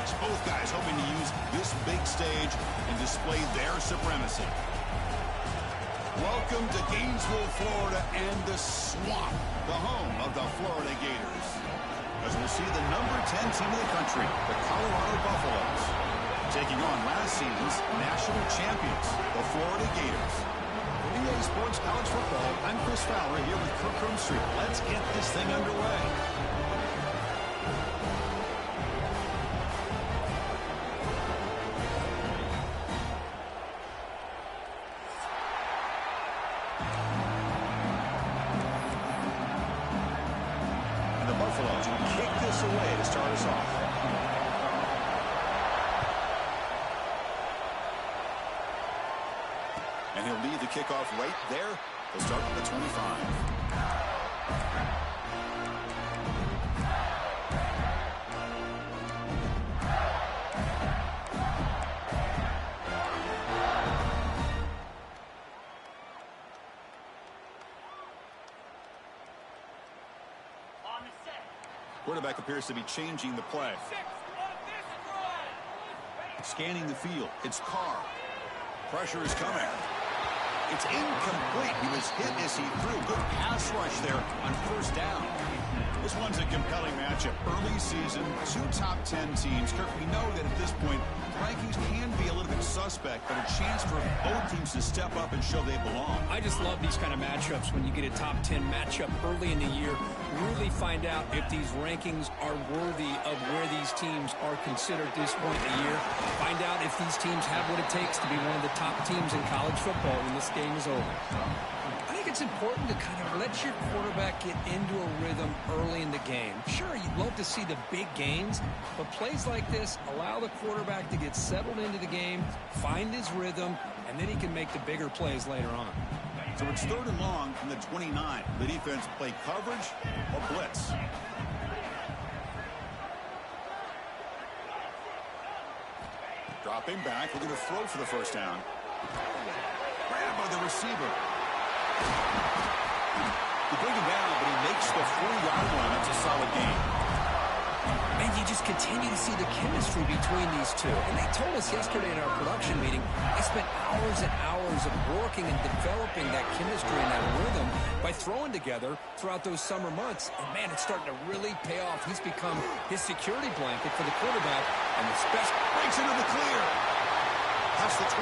match. Both guys hoping to use this big stage and display their supremacy. Welcome to Gainesville, Florida, and the Swamp, the home of the Florida Gators. As we'll see the number 10 team in the country, the Colorado Buffaloes, taking on last season's national champions, the Florida Gators. For EA Sports College Football, I'm Chris Fowler here with Kirk Street. Let's get this thing underway. And the Buffaloes will kick this away to start us off. And he'll lead the kickoff right there. He'll start at the 25. Quarterback appears to be changing the play. Scanning the field. It's Carr. Pressure is coming. It's incomplete. He was hit as he threw. Good pass rush there on first down. This one's a compelling matchup. Early season, two top 10 teams. Kirk, we know that at this point, rankings can be a little bit suspect, but a chance for both teams to step up and show they belong. I just love these kind of matchups when you get a top 10 matchup early in the year. Really find out if these rankings are worthy of where these teams are considered at this point in the year. Find out if these teams have what it takes to be one of the top teams in college football when this game is over. I think it's important to kind of let your quarterback get into a rhythm early in the game. Sure, you'd love to see the big gains, but plays like this allow the quarterback to get settled into the game, find his rhythm, and then he can make the bigger plays later on. So it's 3rd and long from the 29. The defense play coverage or blitz. Dropping back. We're going to throw for the first down. Grab by the receiver. They bring him down, but he makes the 4-yard line. That's a solid game. And you just continue to see the chemistry between these two. And they told us yesterday in our production meeting, they spent hours and hours of working and developing that chemistry and that rhythm by throwing together throughout those summer months. And, man, it's starting to really pay off. He's become his security blanket for the quarterback. And the special breaks into the clear. Past the 20.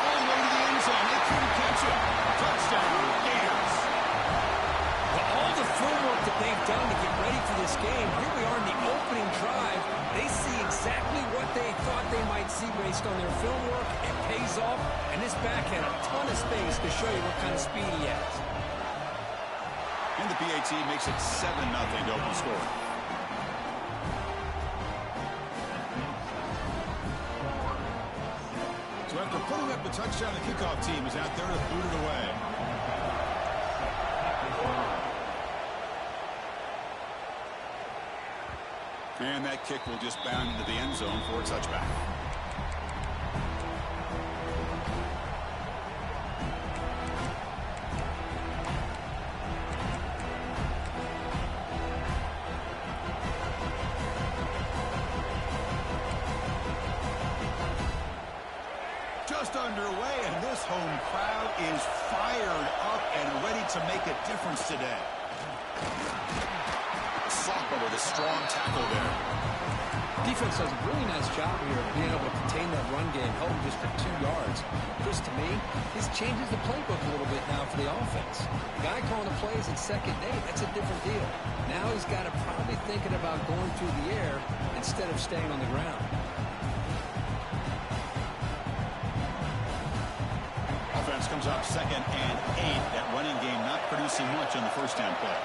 All the way to the end zone. They couldn't catch him. Touchdown, Gators. Well, all the footwork that they've done to get ready for this game, here we are in the opening drive. They see exactly what they thought they might see based on their film work. It pays off, and this back had a ton of space to show you what kind of speed he has. And the PAT makes it 7-0 to open score. So after putting up the touchdown, the kickoff team is out there to boot it away. And that kick will just bound into the end zone for a touchback. Just underway, and this home crowd is fired up and ready to make a difference today. Soccer with a strong tackle there. Defense does a really nice job here of being able to contain that run game, held just for 2 yards. Chris, to me, this changes the playbook a little bit now for the offense. The guy calling the plays at 2nd and 8, that's a different deal. Now he's got to probably thinking about going through the air instead of staying on the ground. Offense comes up 2nd and 8. That running game not producing much on the first down play.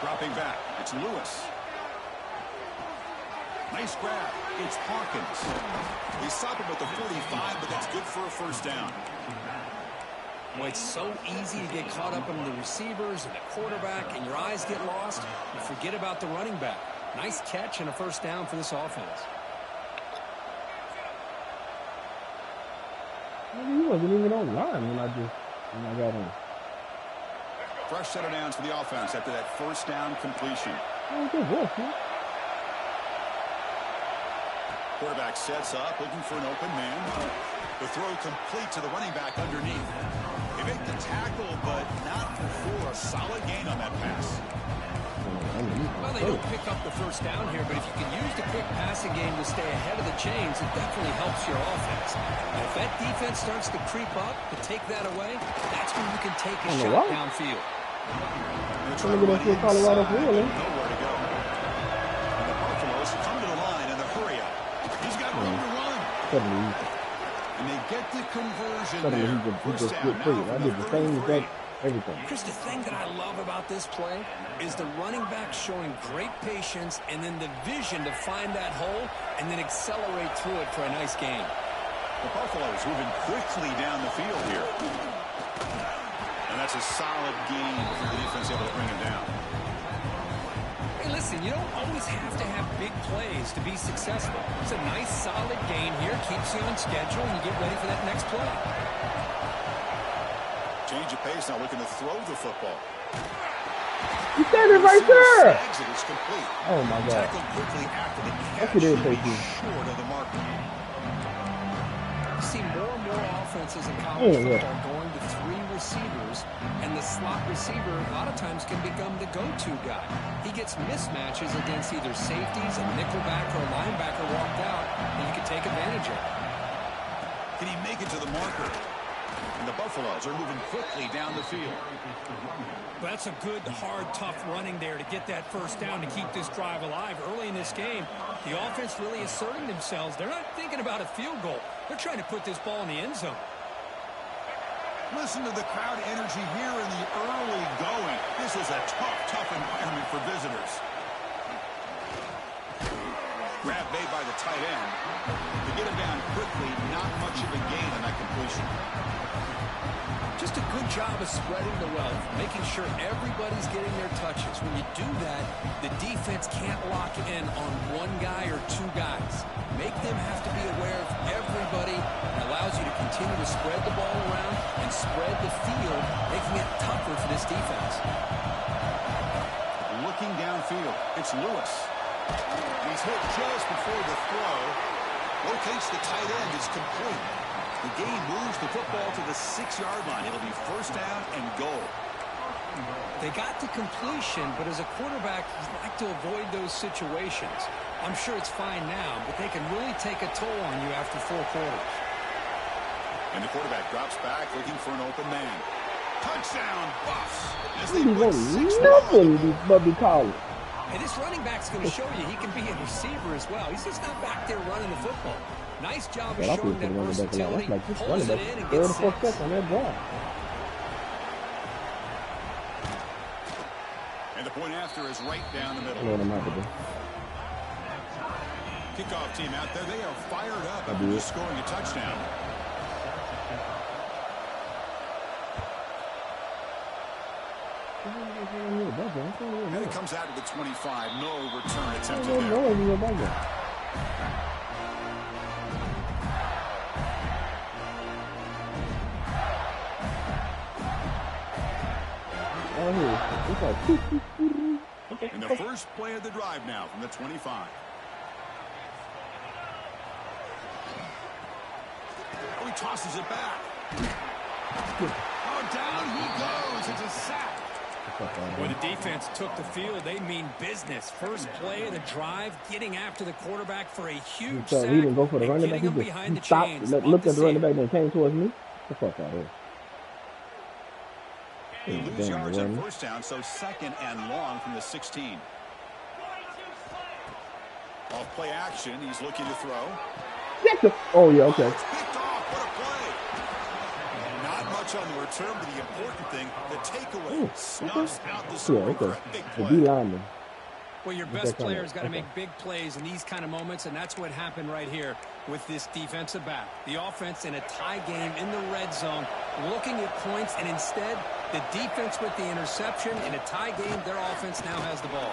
Dropping back, it's Lewis. Nice grab. It's Hawkins. They stop him at the 45, but that's good for a first down. Boy, it's so easy to get caught up in the receivers and the quarterback, and your eyes get lost. You forget about the running back. Nice catch and a first down for this offense. He wasn't even online when I got in. Fresh set of downs for the offense after that first down completion. Quarterback sets up, looking for an open man. The throw complete to the running back underneath. They make the tackle, but not before a solid gain on that pass. Well, they don't pick up the first down here, but if you can use the quick passing game to stay ahead of the chains, it definitely helps your offense. And if that defense starts to creep up to take that away, that's when you can take a shot downfield. Nowhere to go. And the Buffaloes come to the line in the hurry up. He's got room to run. And they get the conversion there. First down now from the 33. Chris, the thing that I love about this play is the running back showing great patience and then the vision to find that hole and then accelerate through it for a nice gain. The Buffaloes moving quickly down the field here. And that's a solid gain for the defense able to bring him down. Hey, listen, you don't always have to have big plays to be successful. It's a nice, solid gain here, keeps you on schedule, and you get ready for that next play. Change of pace now, looking to throw the football. He's standing right there. It's complete. Oh my God. Tackled quickly after the catch. Short of the marker. You see more and more offenses in college football going to 3 receivers, and the slot receiver a lot of times can become the go-to guy. He gets mismatches against either safeties, a nickelback, or a linebacker walked out, and you can take advantage of it. Can he make it to the marker? And the Buffaloes are moving quickly down the field. Well, that's a good, hard, tough running there to get that first down to keep this drive alive. Early in this game, the offense really asserting themselves. They're not thinking about a field goal. They're trying to put this ball in the end zone. Listen to the crowd energy here in the early going. This is a tough environment for visitors. Grab made by the tight end. To get him down quickly, not much of a gain on that completion. Just a good job of spreading the wealth, making sure everybody's getting their touches. When you do that, the defense can't lock in on one guy or 2 guys. Make them have to be aware of everybody. It allows you to continue to spread the ball around and spread the field, making it tougher for this defense. Looking downfield, it's Lewis. He's hit just before the throw. Locates the tight end. It's complete. The game moves the football to the 6-yard line. It'll be first down and goal. They got to completion, but as a quarterback, you like to avoid those situations. I'm sure it's fine now, but they can really take a toll on you after 4 quarters. And the quarterback drops back, looking for an open man. Touchdown, Buffs! As they put 6 nothing, Hey, this running back's going to show you he can be a receiver as well. He's just not back there running the football. Nice job of showing that versatility. Pulls it in and gets 6. And the point after is right down the middle. Kickoff team out there. They are fired up after just scoring a touchdown. And it comes out to the 25. No return attempted there. And the first play of the drive now from the 25. Oh, he tosses it back. Oh, down he goes. It's a sack. When the defense took the field, they mean business. First play of the drive, getting after the quarterback for a huge sack. He didn't go for the running back. He just stopped, looked at the running back, and came towards me. Get the fuck out of here. They lose yards on first down, so 2nd and long from the 16. Off play action, he's looking to throw. Oh, yeah, okay. It's picked off. What a play. Not much on the return, but the important thing, the takeaway. Snuffs out the score for a big play. Well, your best player's got to make big plays in these kind of moments, and that's what happened right here with this defensive back. The offense in a tie game in the red zone, looking at points, and instead, the defense with the interception. In a tie game, their offense now has the ball.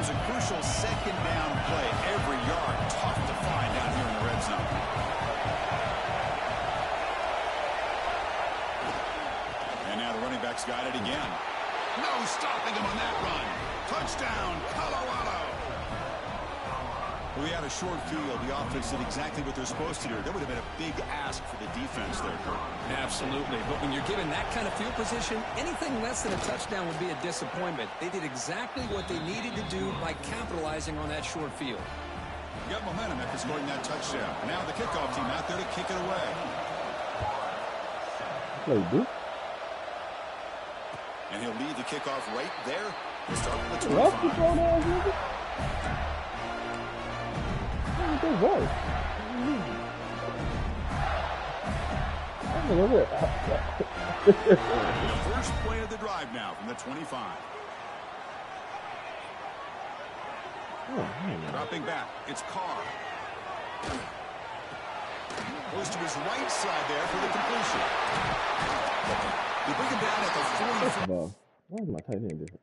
was a crucial second down play. Every yard tough to find out here in the red zone. And now the running back's got it again. No stopping him on that run. Touchdown, Colorado. We had a short field. The offense did exactly what they're supposed to do. That would have been a big ask for the defense there, Kurt. Absolutely. But when you're given that kind of field position, anything less than a touchdown would be a disappointment. They did exactly what they needed to do by capitalizing on that short field. You got momentum after scoring that touchdown. Now the kickoff team out there to kick it away. Play, dude. And he'll lead the kickoff right there. He'll start with the 25. Good voice. The first play of the drive now from the 25. Dropping back, it's Carr. Goes to his right side there for the completion. They bring him down at the 40. Why is my tight end different?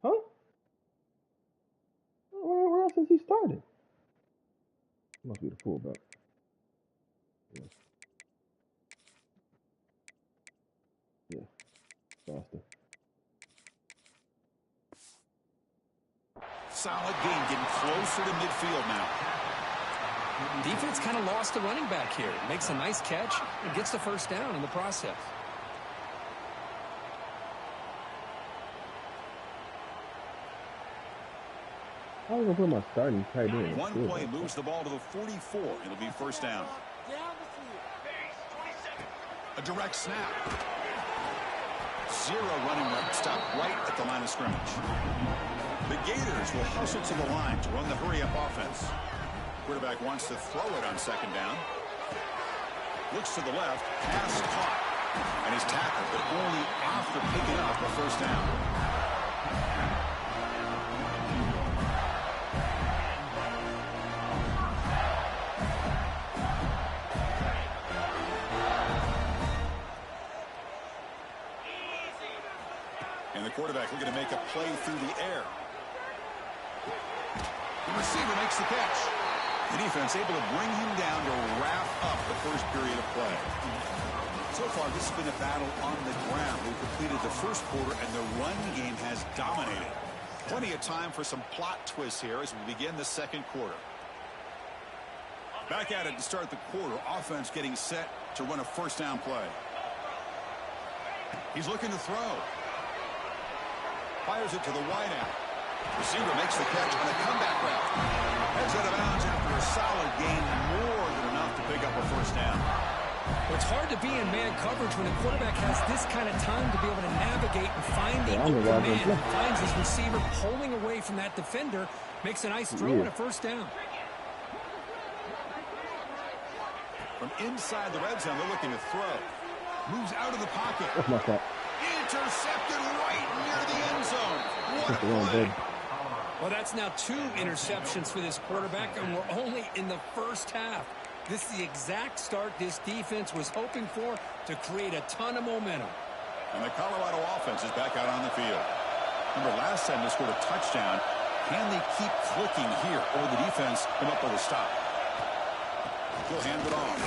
Huh? Where else has he started? Must be the fullback. Yeah. Yeah. Faster. Solid game, getting closer to midfield now. Defense kind of lost the running back here. Makes a nice catch and gets the first down in the process. How am I going to put my starting tight end? One play moves the ball to the 44. It'll be first down. A direct snap. Zero running room. Stop right at the line of scrimmage. The Gators will hustle to the line to run the hurry-up offense. Quarterback wants to throw it on second down. Looks to the left. Pass caught. And he's tackled, but only after picking up a first down. And the quarterback looking to make a play through the air. The receiver makes the catch. The defense able to bring him down to wrap up the first period of play. So far, this has been a battle on the ground. We've completed the first quarter, and the run game has dominated. Plenty of time for some plot twists here as we begin the second quarter. Back at it to start the quarter. Offense getting set to run a first down play. He's looking to throw. Fires it to the wideout. Receiver makes the catch on a comeback route. Heads out of bounds after a solid gain, more than enough to pick up a first down. Well, it's hard to be in man coverage when a quarterback has this kind of time to be able to navigate and find the open man. Finds his receiver pulling away from that defender, makes a nice throw and a first down. From inside the red zone, they're looking to throw. Moves out of the pocket. Intercepted right near the end zone. What a play. Well, that's now 2 interceptions for this quarterback, and we're only in the first half. This is the exact start this defense was hoping for to create a ton of momentum. And the Colorado offense is back out on the field. Remember, last time they scored a touchdown. Can they keep clicking here, or the defense come up with a stop? He'll hand it off.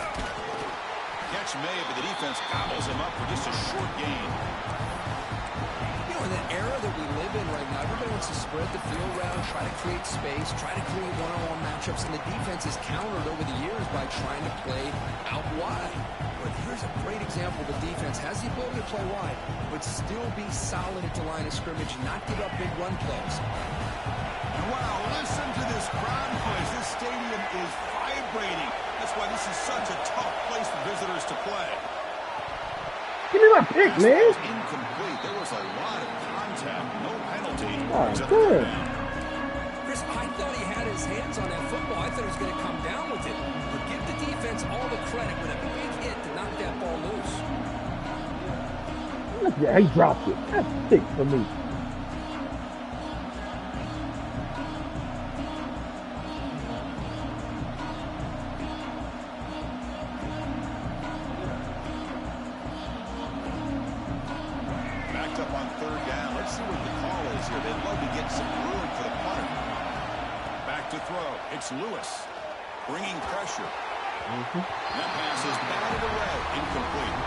Catch made, but the defense gobbles him up for just a short gain. In the era that we live in right now, everybody wants to spread the field around, try to create space, try to create one-on-one matchups, and the defense has countered over the years by trying to play out wide. But here's a great example. The defense has the ability to play wide, but still be solid at the line of scrimmage, not give up big run plays. Wow, listen to this crowd noise. This stadium is vibrating. That's why this is such a tough place for visitors to play. Give me my pick, man. Incomplete. There was a lot of contact. No penalty. Oh, good. Chris, I thought he had his hands on that football. I thought he was going to come down with it. But give the defense all the credit with a big hit to knock that ball loose. Yeah, he dropped it. That's big for me. to throw. It's Lewis bringing pressure. That pass is batted away, incomplete.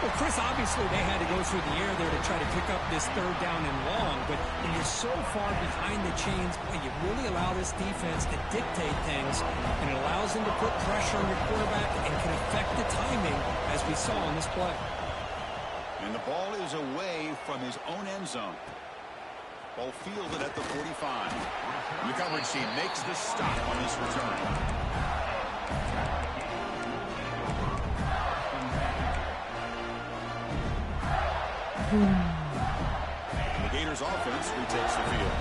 Well, Chris, obviously they had to go through the air there to try to pick up this third down and long, but when you're so far behind the chains, boy, you really allow this defense to dictate things, and it allows them to put pressure on your quarterback and can affect the timing, as we saw in this play. And the ball is away from his own end zone. Ball fielded at the 45. And the coverage team makes the stop on this return. The Gators offense retakes the field.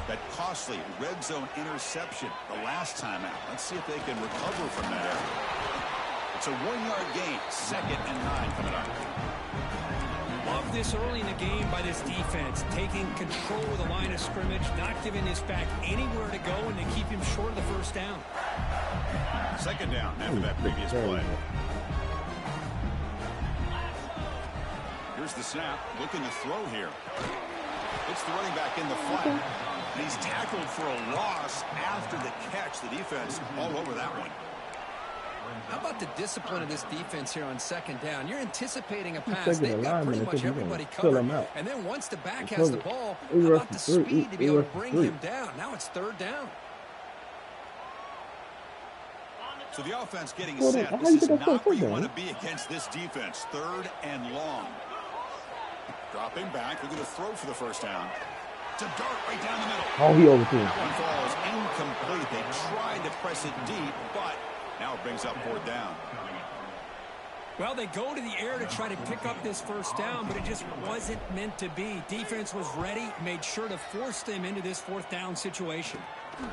That costly red zone interception the last time out. Let's see if they can recover from that error. It's a 1-yard gain, 2nd and 9 coming up. Love this early in the game by this defense, taking control of the line of scrimmage, not giving this back anywhere to go, and they keep him short of the first down. 2nd down after that previous play. Here's the snap, looking to throw here. It's the running back in the flat. And he's tackled for a loss after the catch. The defense all over that one. How about the discipline of this defense here on 2nd down? You're anticipating a pass. They've got pretty much everybody covered. And then once the back has the ball, how about the speed to be able to bring him down? Now it's 3rd down. So the offense getting set. This is not where you want to be against this defense. 3rd and long. Dropping back, looking to throw for the first down. It's a dart right down the middle. Oh, he overthrew. That one falls incomplete. They tried to press it deep, but now it brings up 4th down. Well, they go to the air to try to pick up this first down, but it just wasn't meant to be. Defense was ready, made sure to force them into this 4th down situation. And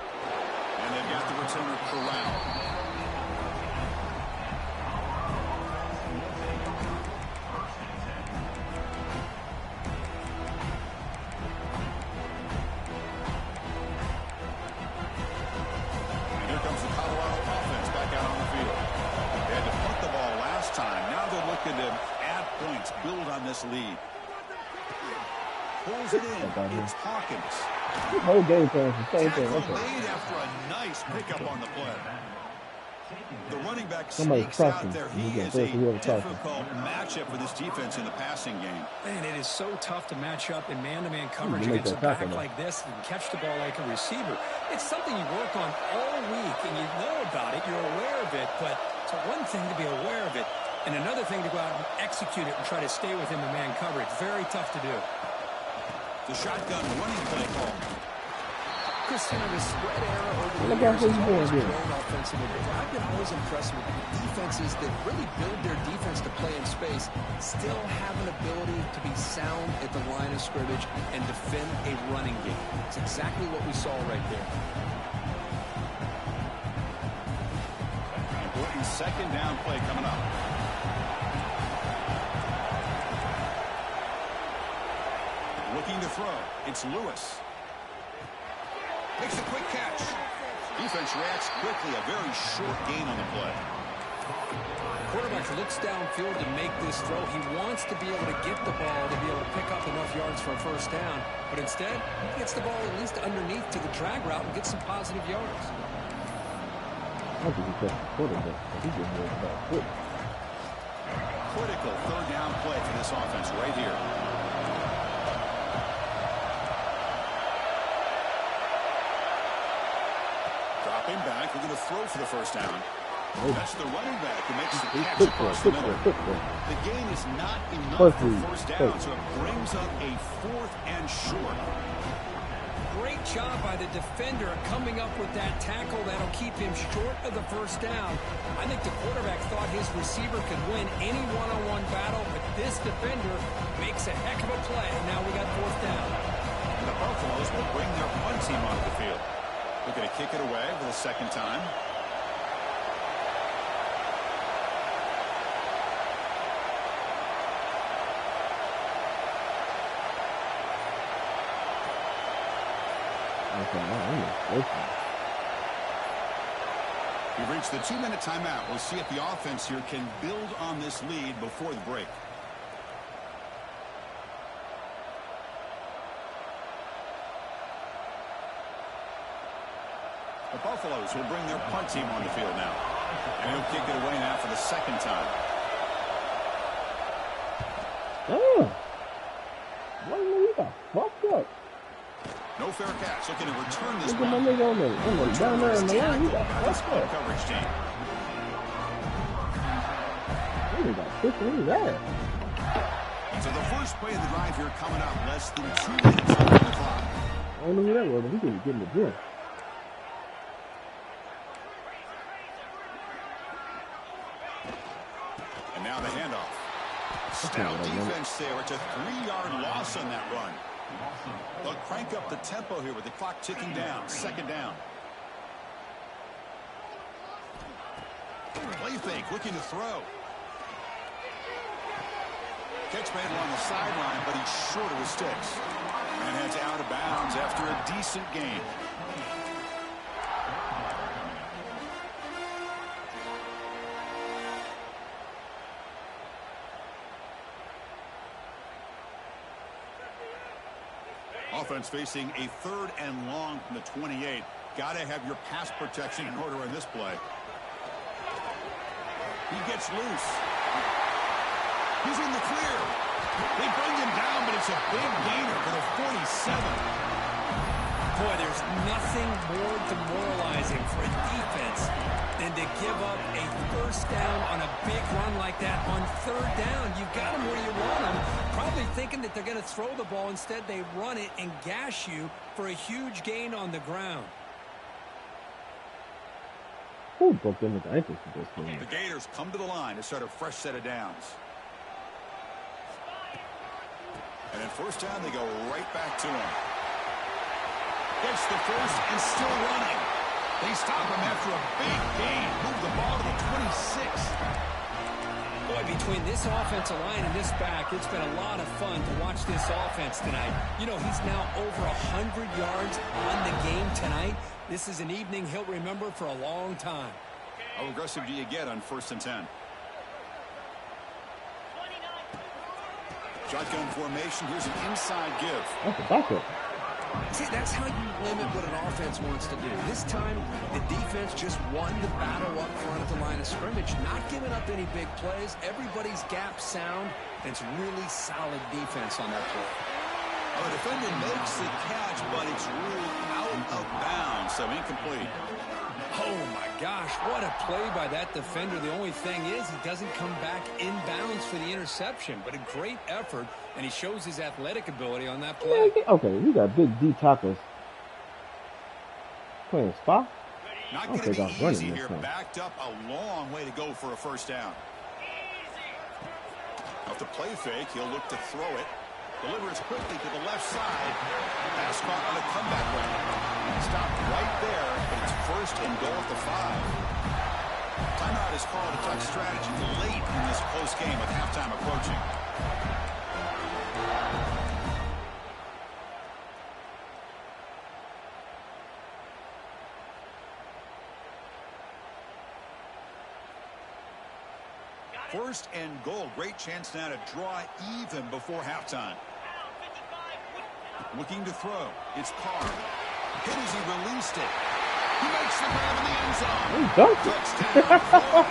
they've got the returner corralled. Build on this lead. Pulls it in. It's Hawkins. The whole game plan is the same thing. Tackle made after a nice pickup on the play. The running back sneaks out there. He is a difficult matchup for this defense in the passing game. Man, it is so tough to match up in man-to-man coverage against a back like this and catch the ball like a receiver. It's something you work on all week, and you know about it. You're aware of it, but it's one thing to be aware of it, and another thing to go out and execute it and try to stay within the man coverage. Very tough to do. The shotgun running play call. Chris, you know, the spread error over the years has always grown offensively. I've been always impressed with the defenses that really build their defense to play in space, still have an ability to be sound at the line of scrimmage and defend a running game. It's exactly what we saw right there. Important second down play coming up. Looking to throw. It's Lewis. Makes a quick catch. Defense reacts quickly. A very short gain on the play. Quarterback looks downfield to make this throw. He wants to be able to get the ball to be able to pick up enough yards for a first down. But instead, he gets the ball at least underneath to the drag route and gets some positive yards. I think he touched the quarterback. He just worried about foot. Critical third down play for this offense right here. Dropping back, we're going to throw for the first down. That's the running back who makes the catch across the middle. The gain is not enough for first down, so it brings up a 4th and short. Great job by the defender coming up with that tackle that'll keep him short of the first down. I think the quarterback thought his receiver could win any one-on-one battle, but this defender makes a heck of a play. Now we got 4th down. And the Buffaloes will bring their punt team onto the field. Looking to kick it away for the second time. We've reached the 2-minute timeout. We'll see if the offense here can build on this lead before the break. The Buffaloes will bring their punt team on the field now. And he'll kick it away now for the second time. Damn. Why you got fucked up? No fair catch. Looking to return this Look at my ball. nigga on the down there in the line. He got fucked up. Coverage team. He got kicked in his ass. So the first play of the drive here coming up. Less than 2 minutes on the clock. I don't know who that was, but he couldn't get in the gym. And now the handoff. Stout defense there. It's a 3-yard loss on that run. They'll crank up the tempo here with the clock ticking down. Second down. Play fake, looking to throw. Catch made on the sideline, but he's short of his sticks. And heads out of bounds after a decent gain. Offense facing a 3rd and long from the 28. Got to have your pass protection in order in this play. He gets loose. He's in the clear. They bring him down, but it's a big gainer for the 47. Boy, there's nothing more demoralizing for a defense than to give up a first down on a big run like that on 3rd down. You got them where you want them. Probably thinking that they're going to throw the ball. Instead, they run it and gash you for a huge gain on the ground. Who broke in his ankles for this game? The Gators come to the line to start a fresh set of downs. And then first down, they go right back to him. Gets the first and still running. They stop him after a big gain. Move the ball to the 26. Boy, between this offensive line and this back, it's been a lot of fun to watch this offense tonight. You know, he's now over 100 yards on the game tonight. This is an evening he'll remember for a long time. How aggressive do you get on 1st and 10? Shotgun formation. Here's an inside give. That's a backup. See, that's how you limit what an offense wants to do. This time, the defense just won the battle up front at the line of scrimmage, not giving up any big plays. Everybody's gap sound, and it's really solid defense on that play. Oh, the defender makes the catch, but it's ruled out of bounds, so incomplete. Oh, my gosh, what a play by that defender. The only thing is he doesn't come back inbounds for the interception, but a great effort, and he shows his athletic ability on that play. Okay, we got big D tackles playing spot. Not going to be easy here. Backed up a long way to go for a first down. Off the play fake, he'll look to throw it. Delivers quickly to the left side. Pass caught on a comeback route. Stopped right there, but it's 1st and goal at the 5. Timeout is called to touch strategy late in this close game with halftime approaching. First and goal. Great chance now to draw even before halftime. Looking to throw. It's Carr. Hit as he released it. He makes the grab in the end zone. Touchdown.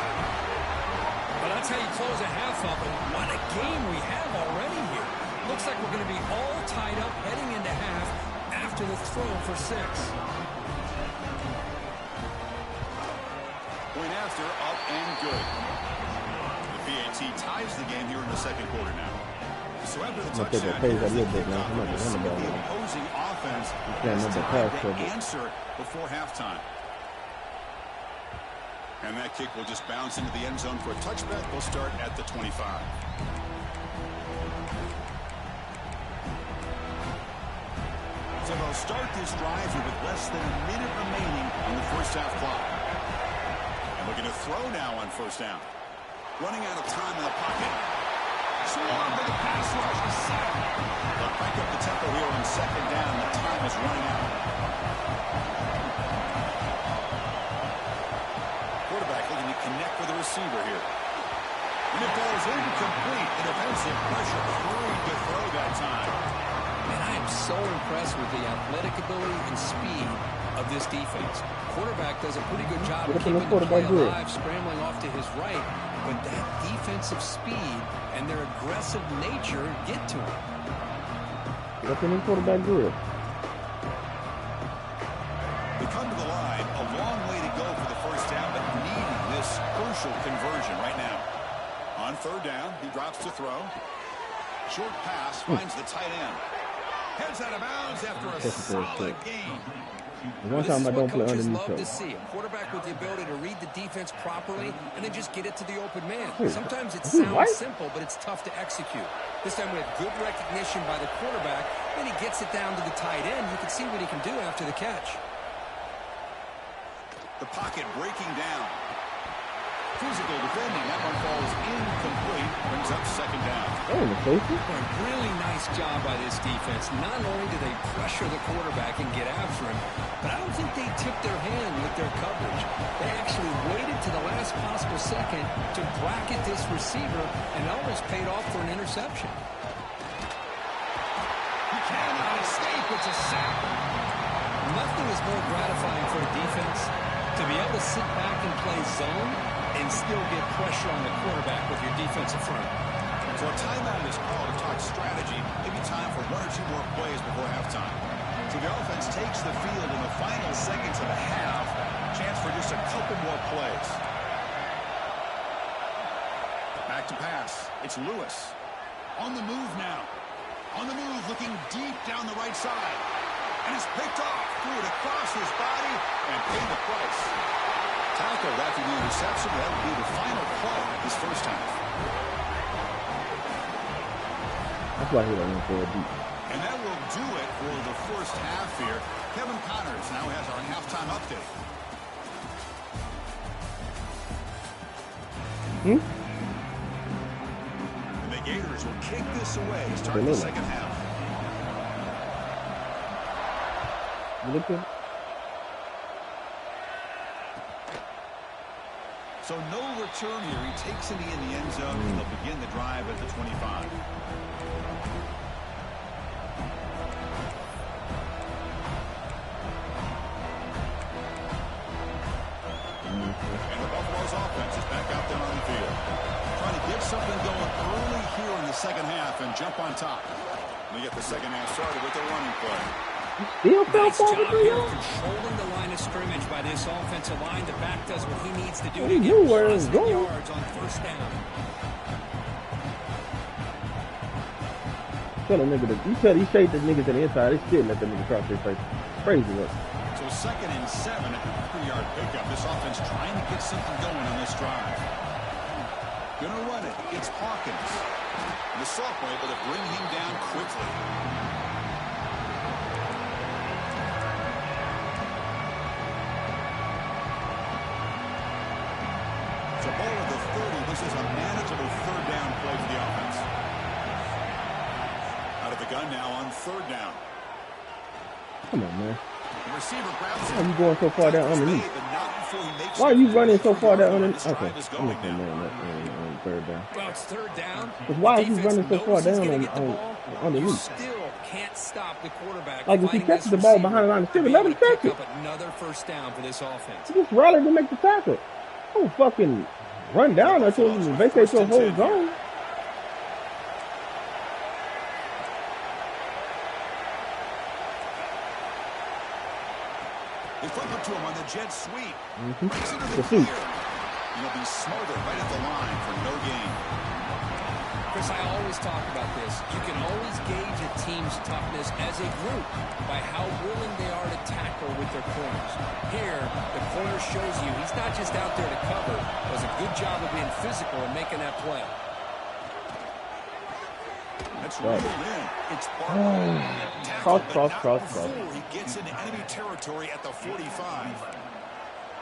Well, that's how you close a half up. And what a game we have already here. Looks like we're going to be all tied up heading into half after the throw for 6. Point after, up and good. PAT ties the game here in the second quarter now. So after the touchdown, the opposing offense has time to answer before halftime. And that kick will just bounce into the end zone for a touchback. They'll start at the 25. So they'll start this drive here with less than a minute remaining on the first half clock. And looking to throw now on first down. Running out of time in the pocket. Swarmed by the pass rush. They'll crank up the tempo here on second down. The time is running out. Quarterback looking to connect with the receiver here. And it goes incomplete. The defensive pressure hurried to throw that time. And I am so impressed with the athletic ability and speed of this defense. Quarterback does a pretty good job of Look at keeping the the play quarterback good. alive, scrambling off to his right, but that defensive speed and their aggressive nature get to him. Look at the quarterback good. They come to the line, a long way to go for the first down, but needing this crucial conversion right now. On third down, he drops to throw. Short pass finds the tight end. Heads out of bounds after a solid gain. One time I don't play coaches underneath love to her. see a quarterback with the ability to read the defense properly and then just get it to the open man. Hey, Sometimes it is he sounds white? simple, but it's tough to execute. This time we have good recognition by the quarterback, then he gets it down to the tight end. You can see what he can do after the catch. The pocket breaking down. Physical defending. That one falls incomplete. Brings up second down. Oh, the safety? A really nice job by this defense. Not only do they pressure the quarterback and get after him, but I don't think they tipped their hand with their coverage. They actually waited to the last possible second to bracket this receiver and almost paid off for an interception. He cannot escape. It's a sack. Nothing is more gratifying for a defense to be able to sit back and play zone and still get pressure on the quarterback with your defensive front. So a timeout is called to talk strategy. Maybe time for one or two more plays before halftime. So the offense takes the field in the final seconds of the half. Chance for just a couple more plays. Back to pass. It's Lewis. On the move now. On the move, looking deep down the right side. And it's picked off. Threw it across his body and paid the price. Tackled after the interception. That will be the final play this first half. That's why he don't win for a deep. And that will do it for the first half here. Kevin Connors now has our halftime update. And the Gators will kick this away, start the second half. You look good? So no return here. He takes it in the end zone, and they'll begin the drive at the 25. And the Buffalo's offense is back out there on the field. Trying to get something going early here in the second half and jump on top. We get the second half started with a running play. Still fell Nice job forward here controlling the line of scrimmage by this offensive line. The back does what he needs to do He to knew get where it was positive going. yards on first down. Tell a nigga that he shake the niggas to the inside. They still let the nigga cross their face. Crazy work. So 2nd and 7 at the 3-yard pickup. This offense trying to get something going on this drive. Gonna run it. It's Hawkins. And the sophomore able to bring him down quickly. So ball at the 30. This is a manageable third down play for the offense. Out of the gun now on third down. Come on, man. The receiver grabs Why are it. you going so far down underneath? But not before he makes Why are you it. running so far down underneath? This Okay, drive is I'm going looking now. on third down. Well, it's third down. But why The is he defense running so knows far he's down gonna on get the ball. You underneath? still can't stop the quarterback. Like, if he finding catches this the ball receiver behind the line of to scrimmage, be let able him to catch pick it. up another first down for this offense. He just rallied to make the tackle. Don't fucking run down until you vacate your whole zone. They flip it to him on the jet sweep. Breaks into the The sweep. clear. He'll be smothered right at the line for no gain. Chris, I always talk about this. You can always gauge a team's toughness as a group by how willing they are to tackle with their corners. Here, the corner shows you he's not just out there to cover. Does a good job of being physical and making that play. That's rolled in. It's Barkley. Cross. Before he gets into enemy territory at the 45.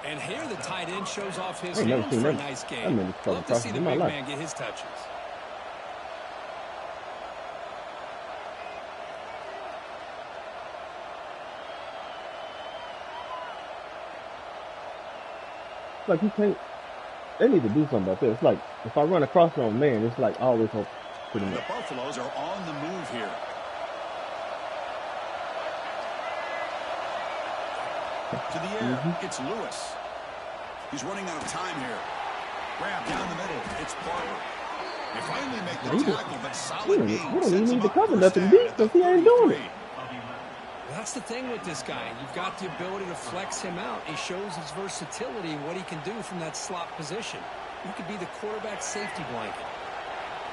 And here the tight end shows off his I ain't never hands seen for a that. nice That game. many fucking Love to see crosses the in my big life. man get his touches. Like, you can't. They need to do something about this. It's like, if I run across on a man, it's like always hope pretty The much. Buffaloes are on the move here. To the air, it's Lewis. He's running out of time here. Grab down the middle. It's Barber. They finally make the tackle, but solid gain. We don't even need to cover nothing deep because he ain't doing it. That's the thing with this guy. You've got the ability to flex him out. He shows his versatility and what he can do from that slot position. He could be the quarterback safety blanket.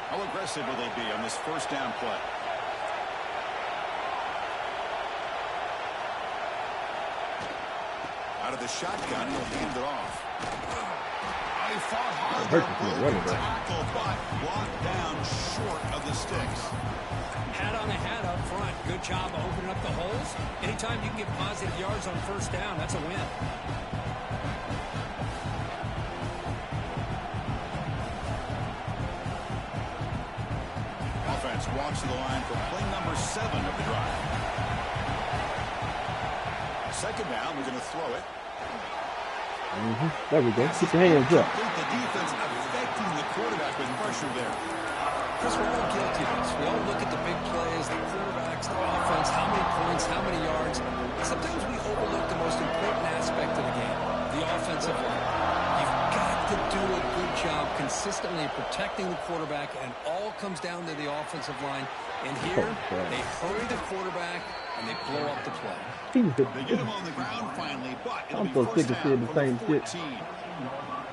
How aggressive will they be on this first down play? Out of the shotgun, he'll hand it off. He fought hard there, broke the tackle, but brought down short of the sticks. Hat on a hat up front. Good job of opening up the holes. Anytime you can get positive yards on first down, that's a win. Offense walks to the line for play number 7 of the drive. Second down, we're going to throw it. There we go. Keep your hands up. The defense affecting the quarterback with pressure there. Chris, we're all guilty of this. We all look at the big plays, the quarterbacks, the offense, how many points, how many yards. Sometimes we overlook the most important aspect of the game, the offensive line. You've got to do a good job consistently protecting the quarterback, and all comes down to the offensive line. And here, they hurry the quarterback, and they blow up the play. They get him on the ground finally, but it'll I'm so be sick first of seeing down the from same the shit. 14.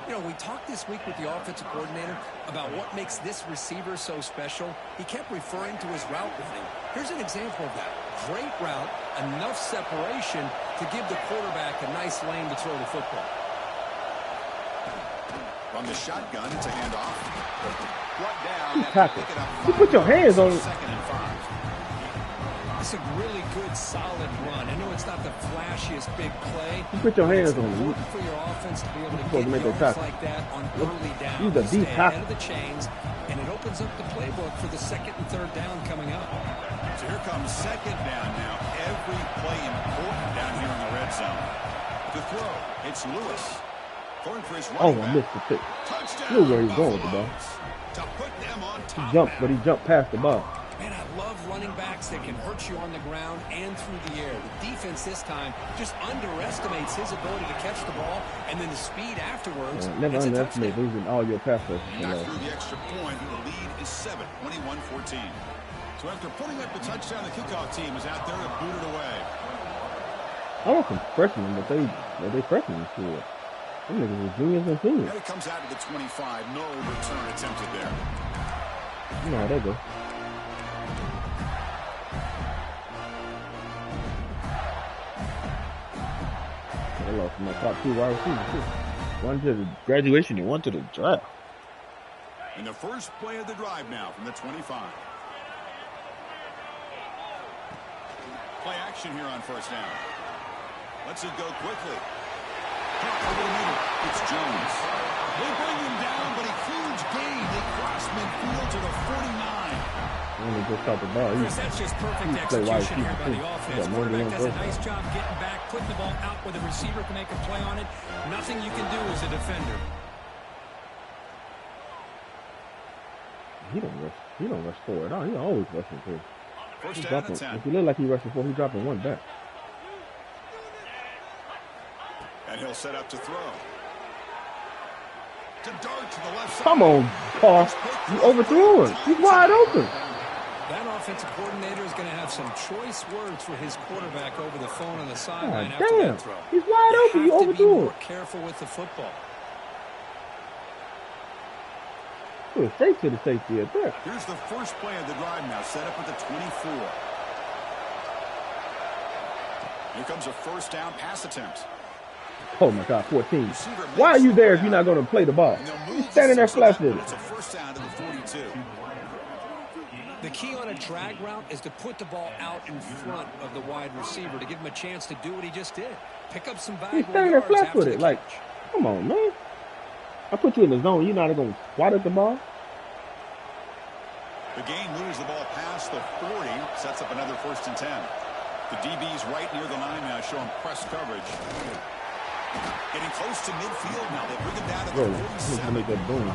You know, we talked this week with the offensive coordinator about what makes this receiver so special. He kept referring to his route running. Here's an example of that. Great route, enough separation to give the quarterback a nice lane to throw the football. From the shotgun, it's a handoff. Brought down. You tackle. You put your hands on it. Second and 5. It's a really good, solid run. I know it's not the flashiest big play. You put your hands on it. It's important for your offense to be able to supposed to get make that yards tackle. like that on early downs. Use a deep Stay tackle. ahead of the chains, and it opens up the playbook for the second and third down coming up. So here comes second down now. Every play important down here in the red zone. To throw, it's Lewis. Throwing for his running I back. missed the pick. Touchdown, Knew where he's going with the ball. Buffaloes. To put them on He top jumped, now. but he jumped past the ball. Man, I love running backs that can hurt you on the ground and through the air. The defense this time just underestimates his ability to catch the ball, and then the speed afterwards. Never It's a underestimate touchdown. losing all your pass rushes. Not through the extra point. The lead is 7, 21-14. So after putting up the touchdown, the kickoff team is out there to boot it away. I want some freshmen, but they freshmen shit. Them niggas are juniors and seniors. Now he comes out to the 25. No return attempted there. You know how that go. I lost my top 2 wide receivers too. One to the graduation and one to the draft. In the first play of the drive now from the 25. Play action here on first down. Lets it go quickly. Over the middle. It's Jones. They bring him down, but a huge gain. They cross midfield to the 49. When they just caught the ball, Chris, that's just perfect play wide execution here by receiver, the too. offense. He got more than Quarterback one does a first nice down. job getting back, putting the ball out where the receiver can make a play on it. Nothing you can do as a defender. He don't rush forward. Oh, he always rushing forward. First He's down dropping. and 10. If he look like he rushing forward, he's dropping one back. And he'll set up to throw. To dart to the left side. Come on, Paul. You overthrew him. He's wide open. That offensive coordinator is going to have some choice words for his quarterback over the phone on the sideline God after damn. that throw. He's wide open. You have to be overthrew him. more careful with the football. It was straight to the safety at there. Here's the first play of the drive now, set up at the 24. Here comes a first down pass attempt. Oh my God, 14. Why are you there if you're not going to play the ball? And they'll You're move standing there the 6 on that, flat-footed. but it's a first down to the 42. The key on a drag route is to put the ball out in front of the wide receiver to give him a chance to do what he just did. Pick up some He's valuable standing there yards after the flat-footed. Like, catch. come on, man. I put you in the zone. You're not going to swat at the ball? The gain moves the ball past the 40, sets up another first and 10. The DB's right near the line now, showing press coverage. Getting close to midfield now. They bring him down to Bro, the he's going to 47. make that boom.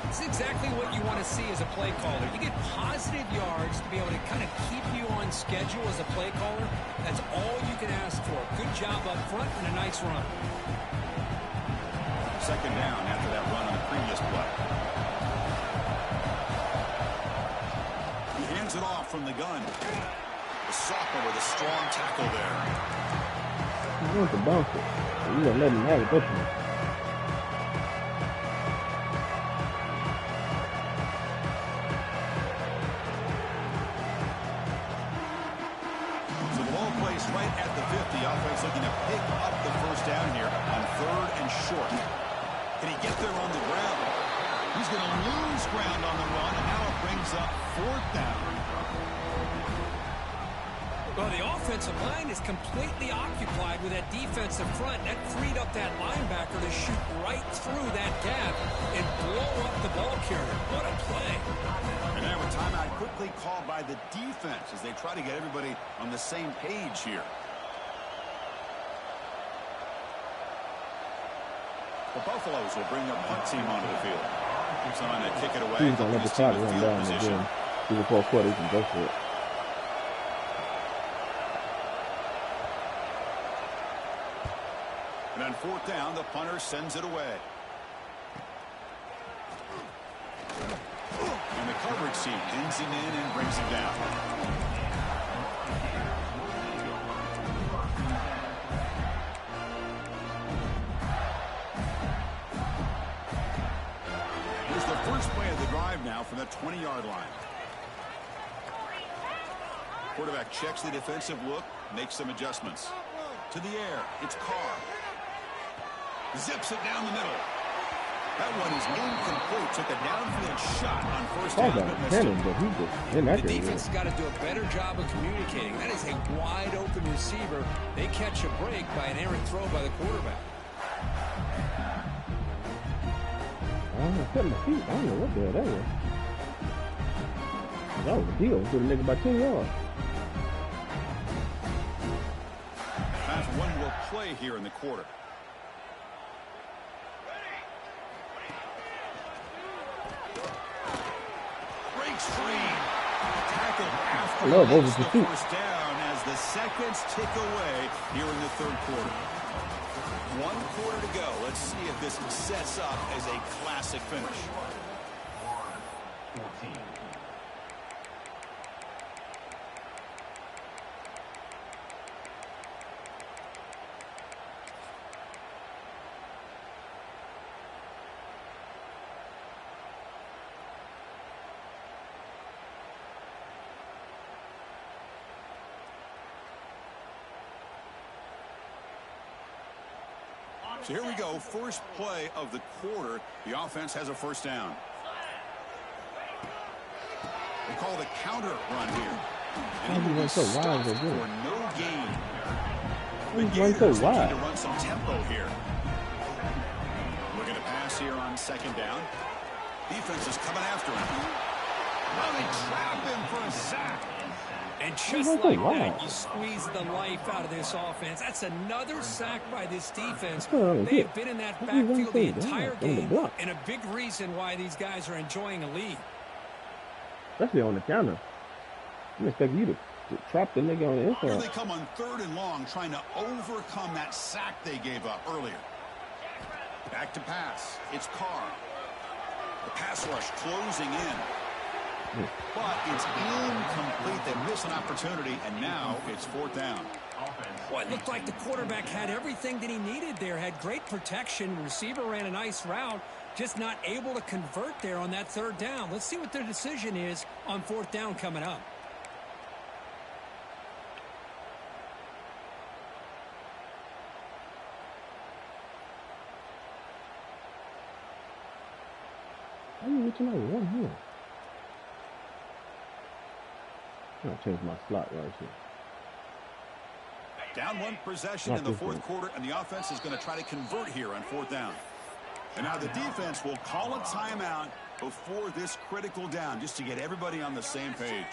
It's exactly what you want to see as a play caller. You get positive yards to be able to kind of keep you on schedule as a play caller. That's all you can ask for. Good job up front and a nice run. Second down after that run on the previous play. He hands it off from the gun. The sophomore with a strong tackle there. He wants to bounce it. You gotta let him have it, don't you? So the ball placed right at the 50. Offense looking to pick up the first down here on 3rd and short. Can he get there on the ground? He's going to lose ground on the run, and now it brings up 4th down. Well, the offensive line is completely occupied with that defensive front. That freed up that linebacker to shoot right through that gap and blow up the ball carrier. What a play. And now a timeout quickly called by the defense as they try to get everybody on the same page here. The Buffaloes will bring their punt team onto the field. Trying to kick it away. He's going to let the clock run down again. He's a 4th quarter, he can go for it. And on 4th down, the punter sends it away. And the coverage team pins him in and brings him down. Here's the first play of the drive now from the 20-yard line. Quarterback checks the defensive look, makes some adjustments. To the air, it's Carr. Zips it down the middle. That one is incomplete. Took a downfield shot on 1st down, but missed it. The defense has got to do a better job of communicating. That is a wide-open receiver. They catch a break by an errant throw by the quarterback. I'm cutting my feet. I don't know what the hell that was. That was a deal. It was a nigga by 10 yards. Time for one more play here in the quarter. Free. Tackle after I love over the pursuit. first down as the seconds tick away here in the 3rd quarter. 1 quarter to go. Let's see if this sets up as a classic finish. So here we go, first play of the quarter. The offense has a first down. They call the counter run here. And he will be stopped for no gain. The Gators looking to run some tempo here. Looking to pass here on 2nd down. Defense is coming after him. Well, they trap him for a sack. And just like that, you squeeze the life out of this offense. That's another sack by this defense. They've been in that backfield the entire game, and a big reason why these guys are enjoying a lead. Especially on the counter. I expect you to trap the nigga on the inside. Here they come on 3rd and long, trying to overcome that sack they gave up earlier. Back to pass. It's Carr. The pass rush closing in. But it's incomplete. They miss an opportunity, and now it's 4th down. Well, it looked like the quarterback had everything that he needed there. Had great protection. Receiver ran a nice route. Just not able to convert there on that 3rd down. Let's see what their decision is on 4th down coming up. How are you reaching out with one hand? I'm going to change my slot right here. Down 1 possession in the 4th quarter, and the offense is going to try to convert here on 4th down. And now the defense will call a timeout before this critical down, just to get everybody on the same page.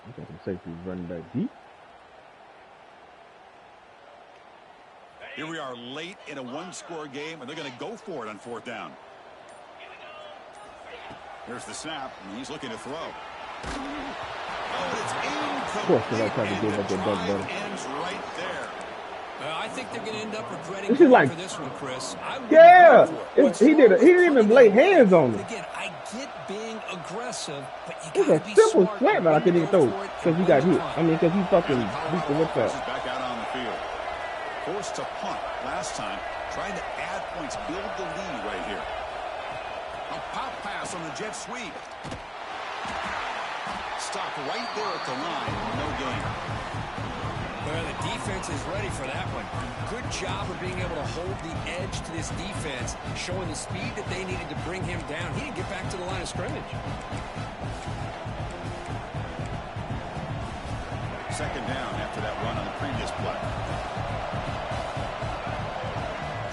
I got some safeties running back deep. Here we are late in a one-score game, and they're going to go for it on 4th down. Here's the snap, and he's looking to throw. Oh, it's incomplete. Of course, I tried to give up that duck better. Ends right there. I think they're going to end up regretting this is like, for this one, Chris. Yeah, he didn't even lay hands on it. Again, I get being aggressive, but you got to be It's a simple smart. slant, but I couldn't even throw it because he got hit. I mean, because he fucking beat the whip out. Back out on the field. Forced to punt last time, trying to add points, build the lead right here. A pop pass on the jet sweep. Stopped right there at the line. No gain. Well, the defense is ready for that one. Good job of being able to hold the edge to this defense, showing the speed that they needed to bring him down. He didn't get back to the line of scrimmage. Second down after that run on the previous play.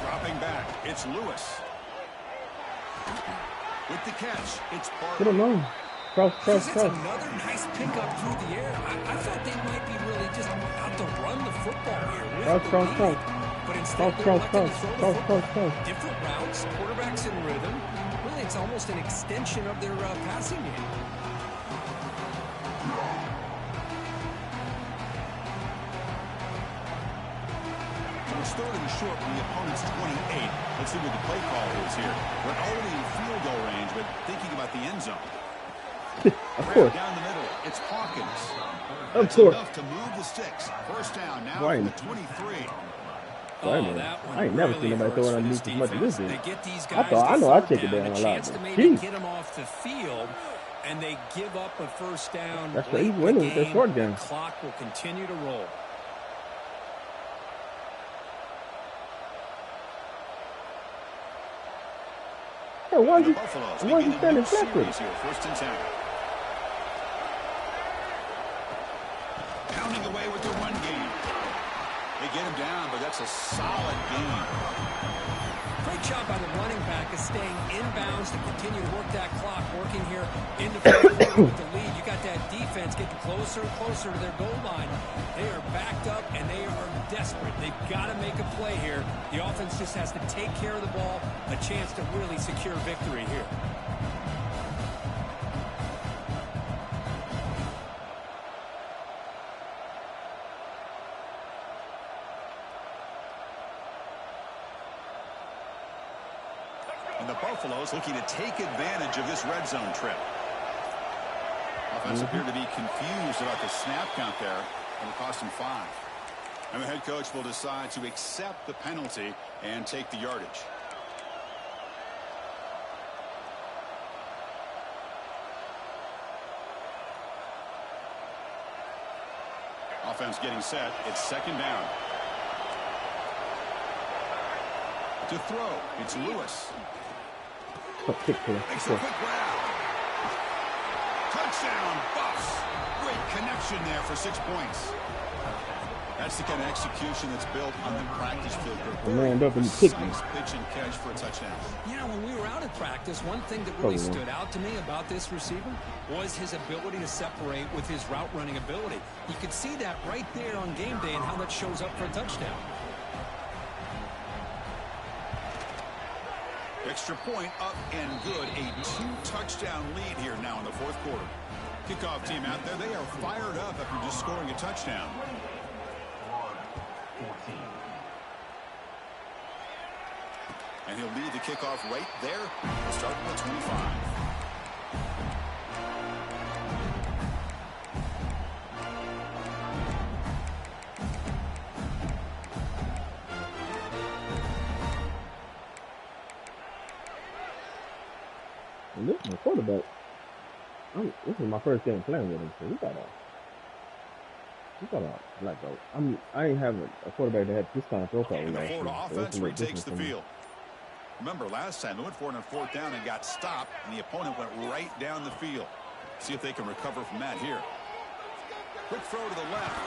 Dropping back, it's Lewis. With the catch, it's Barton. Put him on. Cross. That's another nice pickup through the air. I thought they might be really just out to run the football here. Cross. But instead they're electing to throw the football. Cross. Different routes, quarterbacks in rhythm. Really, it's almost an extension of their passing game. It's third and short from the opponent's 28. Let's see what the play call is here. We're already in field goal range, but thinking about the end zone. Of course. Down the middle, it's Hawkins. Of course. Enough to move the sticks. First down now Right. from the 23. I ain't never seen nobody throw it underneath as much as this is. They get these I guys know I take it down a lot. chance to maybe Jeez. get them off the field, and they give up a first down. That's why he's late in the winning with that game. short game. The clock will continue to roll. Hey, why is he Buffalo's standing flat with it? here, 1st and 10. Pounding away with the run game. They get him down, but that's a solid gain. Great job by the running back of staying inbounds to continue to work that clock, working here in the fourth quarter with the lead. You got that defense getting closer and closer to their goal line. They are backed up, and they are desperate. They've got to make a play here. The offense just has to take care of the ball, a chance to really secure victory here. And the Buffaloes looking to take advantage of this red zone trip. Offense appeared to be confused about the snap count there, and it cost him 5. And the head coach will decide to accept the penalty and take the yardage. Offense getting set. It's second down. To throw, it's Lewis. Makes a quick grab. Touchdown, Buffs. Great connection there for 6 points. That's the kind of execution that's built on the practice field. Land up and he picked me. Pitch and catch for a touchdown. Yeah, when we were out at practice, one thing that really stood out to me about this receiver was his ability to separate with his route running ability. You could see that right there on game day and how that shows up for a touchdown. Extra point up and good. A 2-touchdown lead here now in the fourth quarter. Kickoff team out there. They are fired up after just scoring a touchdown. And he'll lead the kickoff right there. We'll start with the 25. And this is my quarterback. This is my first game playing with him, so we got like I ain't having a quarterback that had this kind of profile. And the Florida offense retakes the field. Remember, last time they went for it on 4th down and got stopped, and the opponent went right down the field. See if they can recover from that here. Quick throw to the left,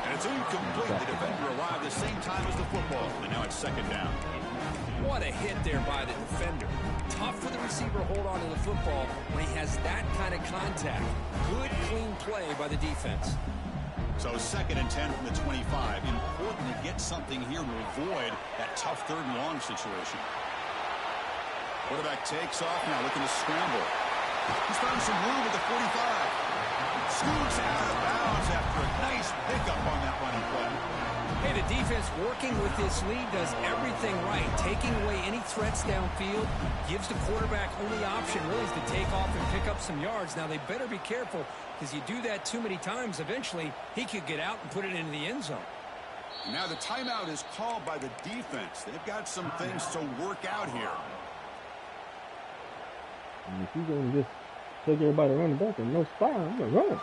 and it's incomplete. The defender arrived the same time as the football, and now it's second down. What a hit there by the defender. Tough for the receiver to hold on to the football when he has that kind of contact. Good, clean play by the defense. So 2nd and 10 from the 25. Important to get something here to avoid that tough 3rd and long situation. Quarterback takes off now, looking to scramble. He's found some room at the 45. Scoots out of bounds after a nice pickup on that running play. Hey, the defense working with this lead does everything right. Taking away any threats downfield gives the quarterback only option really is to take off and pick up some yards. Now, they better be careful because you do that too many times, eventually he could get out and put it into the end zone. Now the timeout is called by the defense. They've got some things to work out here. And if you're going to just take everybody running back and no spy, I'm going to run.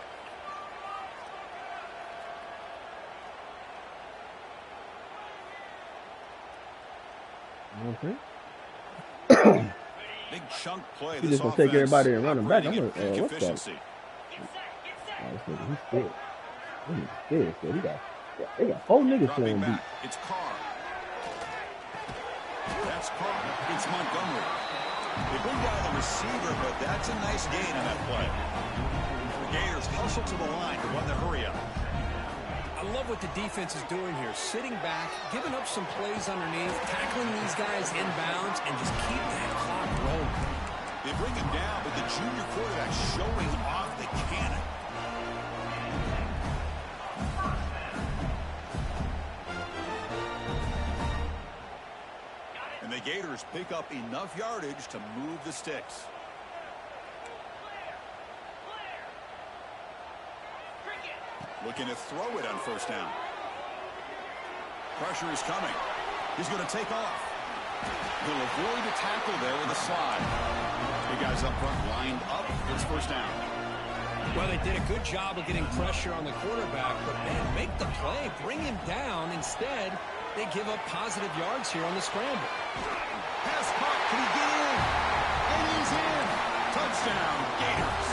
You know what I'm saying? Big chunk play. He's just going to take everybody and run them back. I'm going to, what's that? Oh, this nigga, he's scared. He's scared. They got 4 niggas playing deep. It's Carr. That's Carr. It's Montgomery. They bring down the receiver, but that's a nice gain on that play. The Gators hustle to the line to run the hurry up. I love what the defense is doing here. Sitting back, giving up some plays underneath, tackling these guys inbounds, and just keep that clock rolling. They bring him down, but the junior quarterback showing off the cannon. And the Gators pick up enough yardage to move the sticks. Looking to throw it on 1st down. Pressure is coming. He's going to take off. He'll avoid the tackle there with a slide. The guys up front lined up. It's 1st down. Well, they did a good job of getting pressure on the quarterback, but man, make the play, bring him down. Instead, they give up positive yards here on the scramble. Pass caught. Can he get in? And he's in. Touchdown, Gators.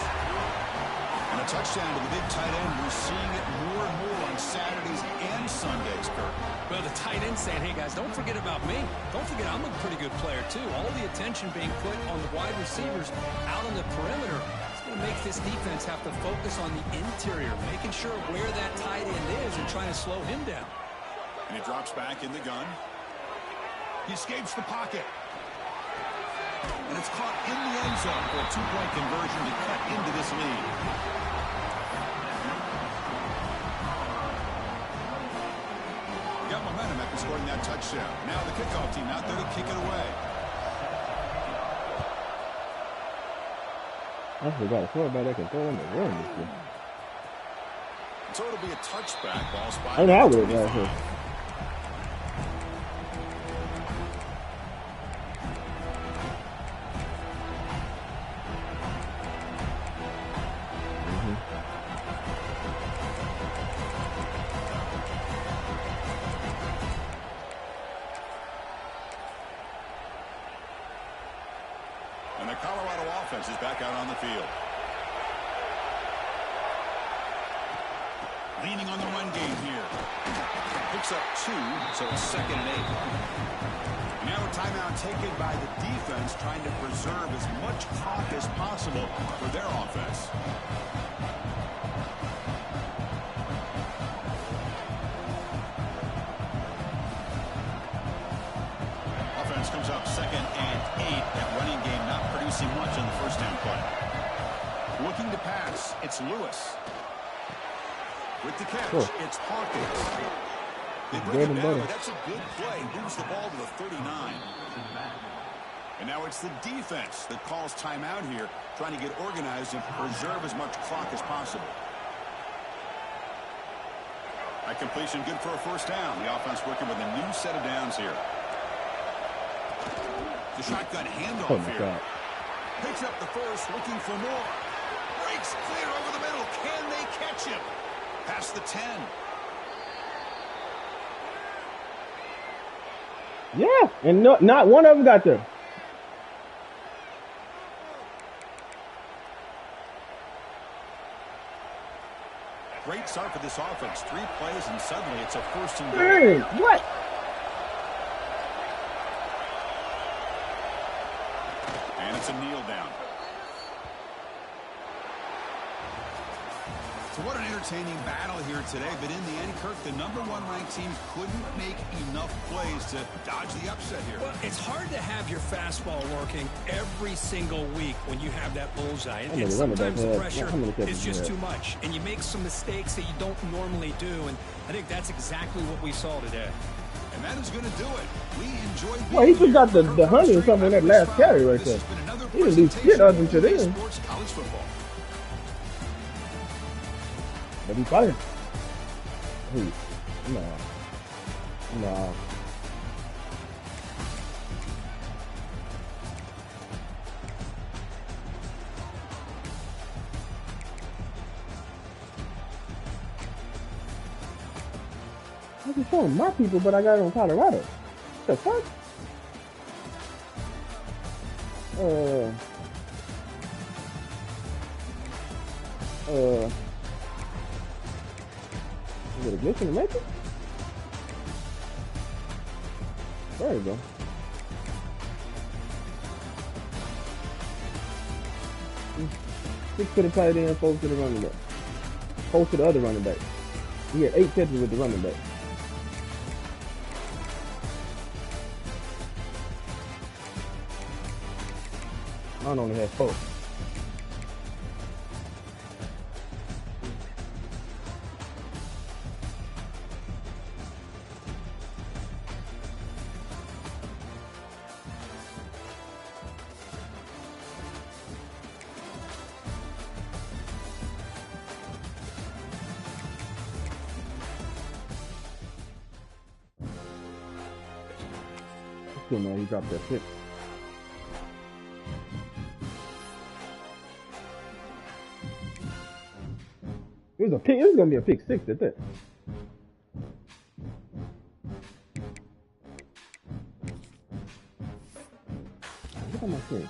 And a touchdown to the big tight end. We're seeing it more and more on Saturdays and Sundays, Kirk. Well, the tight end saying, hey, guys, don't forget about me. Don't forget I'm a pretty good player, too. All the attention being put on the wide receivers out on the perimeter. It's going to make this defense have to focus on the interior, making sure where that tight end is and trying to slow him down. And he drops back in the gun. He escapes the pocket. And it's caught in the end zone for a 2-point conversion to cut into this lead. Got momentum after scoring that touchdown. Now the kickoff team out there to kick it away. I forgot a quarterback that can throw in the run. So it'll be a touchback ball spot. I know I would have right here. And the Colorado offense is back out on the field. Leaning on the run game here. Picks up 2, so it's 2nd and 8. Now a timeout taken by the defense, trying to preserve as much clock as possible for their offense. Offense comes up 2nd and 8. That running game not producing much on the 1st down play. Looking to pass, it's Lewis. With the catch, it's Hawkins. They bring him down, but that's a good play. Moves the ball to the 39. And now it's the defense that calls timeout here, trying to get organized and preserve as much clock as possible. That completion good for a 1st down. The offense working with a new set of downs here. The shotgun handoff here. God. Picks up the 1st, looking for more. Breaks clear over the middle. Can they catch him? Past the 10. Yeah, and not one of them got there. Great start for this offense. 3 plays, and suddenly it's a 1st and goal. Dang, what? It's a kneel down. So what an entertaining battle here today. But in the end, Kirk, the #1 ranked team couldn't make enough plays to dodge the upset here. Well, it's hard to have your fastball working every single week when you have that bullseye. And sometimes the pressure is just too much. And you make some mistakes that you don't normally do. And I think that's exactly what we saw today. And that is going to do it. We enjoyed being Well, he just got the 100 or something in that last carry right there. He didn't do shit other than to them. College football. But he fired. No. I was showing my people, but I got it on Colorado. What the fuck? Is it a glitch in the matrix? There you go. Six to the tight end, 4 to the running back. 4 to the other running back. He had 8 catches with the running back. Mine only has 4. Still man, he dropped that pick. It was a pick. It was gonna be a pick 6 at that. Look at my screen.